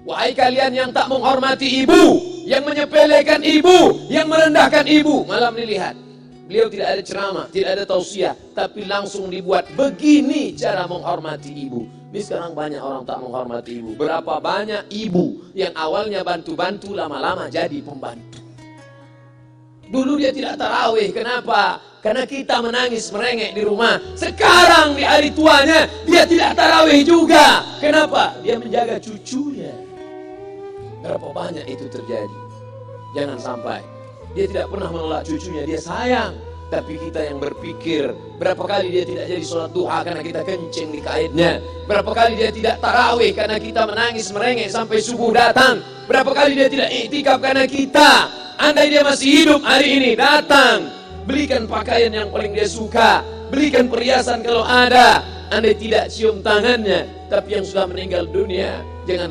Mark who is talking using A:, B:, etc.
A: Wahai kalian yang tak menghormati ibu, yang menyepelekan ibu, yang merendahkan ibu. Malam ini lihat, beliau tidak ada ceramah, tidak ada tausiah, tapi langsung dibuat begini cara menghormati ibu. Ini sekarang banyak orang tak menghormati ibu. Berapa banyak ibu yang awalnya bantu-bantu, lama-lama jadi pembantu. Dulu dia tidak tarawih, kenapa? Karena kita menangis merengek di rumah. Sekarang di hari tuanya dia tidak tarawih juga. Kenapa? Dia menjaga cucunya. Berapa banyak itu terjadi? Jangan sampai. Dia tidak pernah menolak cucunya, dia sayang. Tapi kita yang berpikir, berapa kali dia tidak jadi sholat duha karena kita kencing di kaitnya. Berapa kali dia tidak tarawih karena kita menangis merengek sampai subuh datang. Berapa kali dia tidak iktikaf karena kita. Andai dia masih hidup hari ini, datang, belikan pakaian yang paling dia suka, belikan perhiasan kalau ada. Andai tidak cium tangannya, tapi yang sudah meninggal dunia, jangan